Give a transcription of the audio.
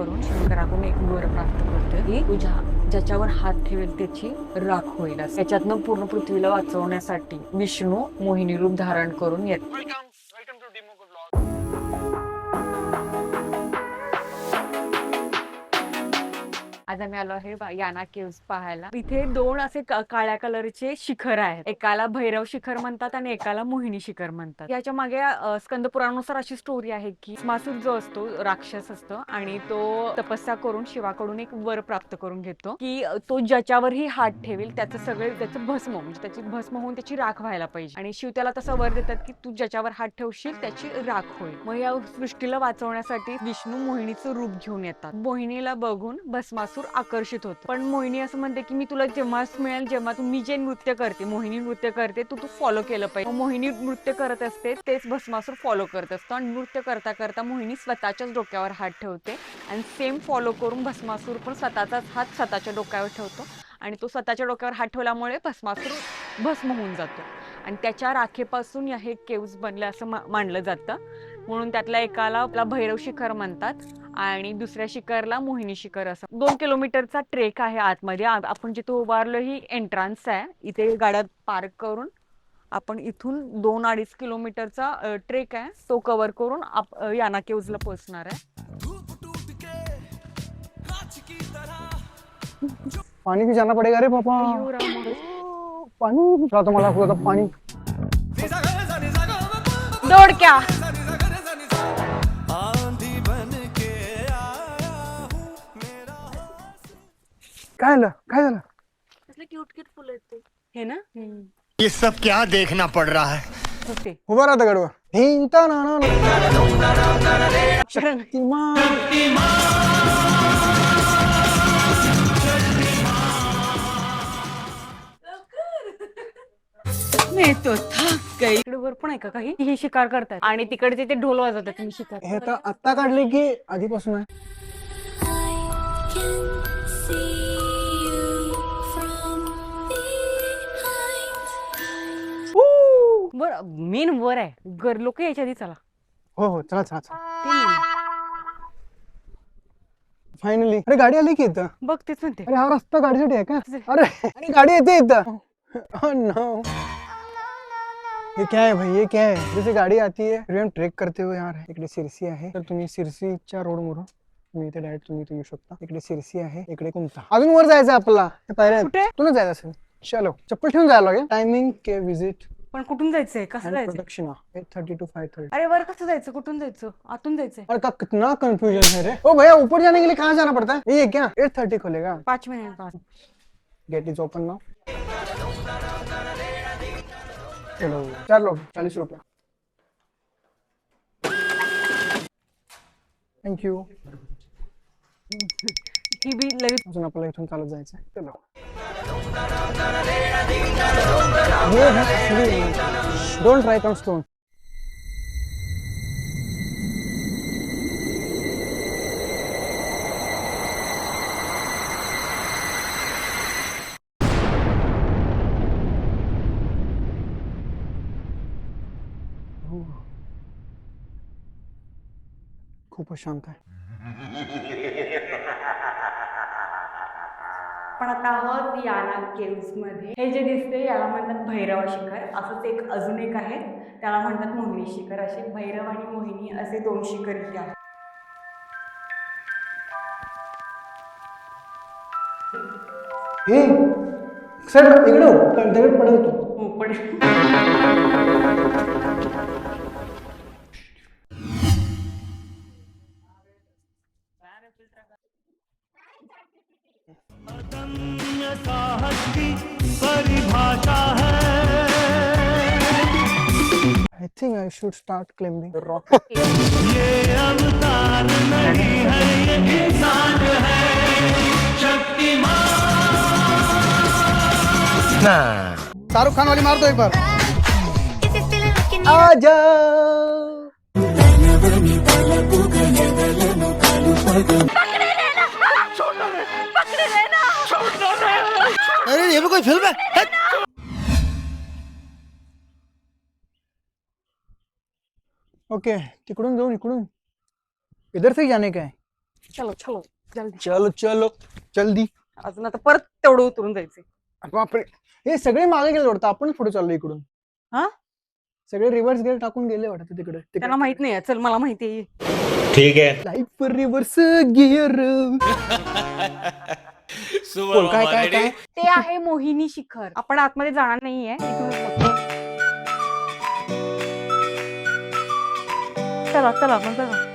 करून शंकराकडून एक वर प्राप्त करते की तुझ्या ज्याच्यावर हात ठेवेल त्याची राख होईल. त्याच्यातनं पूर्ण पृथ्वीला वाचवण्यासाठी विष्णू मोहिनी रूप धारण करून येत. आज आम्ही आलो आहे याना केव्स पाहायला. इथे दोन असे काळ्या कलरचे शिखर आहेत. एकाला भैरव शिखर म्हणतात आणि एकाला मोहिनी शिखर म्हणतात. याच्या मागे स्कंद पुराणानुसार अशी स्टोरी आहे की भस्मासुर जो असतो राक्षस असतो आणि तो तपस्या करून शिवाकडून एक वर प्राप्त करून घेतो की तो ज्याच्यावरही हात ठेवेल त्याचं भस्म म्हणजे त्याची भस्म होऊन त्याची राख व्हायला पाहिजे. आणि शिव त्याला तसा वर देतात की तू ज्याच्यावर हात ठेवशील त्याची राख होईल. मग या सृष्टीला वाचवण्यासाठी विष्णू मोहिनीचं रूप घेऊन येतात. मोहिनीला बघून भस्मासुर आकर्षित होतो. पण मोहिनी असं म्हणते की मी तुला जेव्हाच मिळेल जेव्हा मी जे नृत्य करते मोहिनी नृत्य करते तू फॉलो केलं पाहिजे. मोहिनी नृत्य करत असते तेच भस्मासुर फॉलो करत असतो आणि नृत्य करता करता मोहिनी स्वतःच्याच डोक्यावर हात ठेवते आणि सेम फॉलो करून भस्मासुर पण स्वतःचाच हात स्वतःच्या डोक्यावर ठेवतो आणि तो स्वतःच्या डोक्यावर हात ठेवल्यामुळे भस्मासुर भस्म होऊन जातो आणि त्याच्या राखेपासून हे केव्स बनले असं मानलं जातं. म्हणून त्यातल्या एकाला भैरव शिखर म्हणतात आणि दुसऱ्या शिखरला मोहिनी शिखर. असं 2 किलोमीटरचा ट्रेक आहे आतमध्ये. आपण जिथे उभारलो ही एंट्रन्स आहे. इथे गाड्या पार्क करून आपण इथून 2-2.5 किलोमीटरचा ट्रेक आहे तो कव्हर करून याना केव्सला पोहोचणार आहे. पानी भी जाना पड़ेगा रे पापा. पानी तो मला होता पानी. दोडक्या काय झालं काय झालं. क्यूट क्यूट फुलं आहेत ते हे ना. ये सब क्या देखना पड़ रहा है. होते उभा राहता गडवा. हिंता ना शक्तिमान. मी तो थक गई. इकडे वर पण आहे का काही हे शिकार करतात आणि तिकडे ते ढोल वाजवतात. तुम्ही शिकार हे तर आत्ता काढले की आधीपासून आहे. बर मेन वर आहे. घर लोक यायच्या आधी चला. हो हो चला चला चला. फायनली. अरे गाडी आली की इथं. बघ तेच म्हणते. अरे हा रस्ता गाडीसाठी आहे का. अरे आणि गाडी येते इथं. Oh no. ये क्या है भाई ये क्या है. जैसे गाड़ी आती है फिर हम ट्रेक करते हुए यहाँ इकडे सिरसी आहे तर तुम्ही सिरसीच्या रोड वरून तुम्ही इथे डायरेक्ट तुम्ही येऊ शकता. इकडे सिरसी आहे इकडे कुमता. अजून वर जायचं आपल्याला. कुठे तुला जायचं असेल चलो चप्पल ठेवून जायला लागेल. टायमिंग के विजिट पण कुठून जायचंय कसं जायचं. प्रदक्षिणा 8:30 to 5:30. अरे वर कसं जायचं कुठून जायचं आतून जायचंय. अरे का कितना कंफ्यूजन है रे. ओ भैया ऊपर जाने के लिए कहाँ जाना पड़ता है. ये क्या 8:30 खुलेगा. 5 minute. Gate is open now. चलो 4 लोग 40 रुपये. थँक्यू. ही बी लगेच अजून आपल्याला इथून चालत जायचं आहे. चलो ये है डोंट ट्राय ऑन स्टोन. खूपच शांत आहे. पण आता आहोत याना केव्स मध्ये. हे जे दिसते याला म्हणतात भैरव शिखर. असंच एक अजून एक आहे त्याला म्हणतात मोहिनी शिखर. असे भैरव आणि मोहिनी असे 2 शिखर इथे आहेत. हे सर इकडे हो दगड पडवतो. हो पण परिभाषा है. I think I should start climbing the rock. ये अवतार नहीं है ये इंसान है शक्तिमान. शाहरुख खान वाली मार दो एक बार. आजा अरे ये भी कोई फिल्म है. ओके तिकडून जाऊन इकडून इधर से जाने का है. चलो चलो जल्दी. चलो चलो जल्दी. अजून आता परत तेवढं उतरून जायचंय. बापरे, हे सगळे मागे गेले वाटतं, आपणच पुढे चाललो इकडून. हा? सगळे रिव्हर्स गेअर टाकून गेले वाटतं तिकडे. त्यांना माहित नाही. चल मला माहिती आहे. ठीक है लाईफ रिव्हर्स गिअर. बोल काय काय काय. ते आहे मोहिनी शिखर. आपण आतमध्ये जाणार नाहीये. इथूनच बघतो. चला चला मग चला.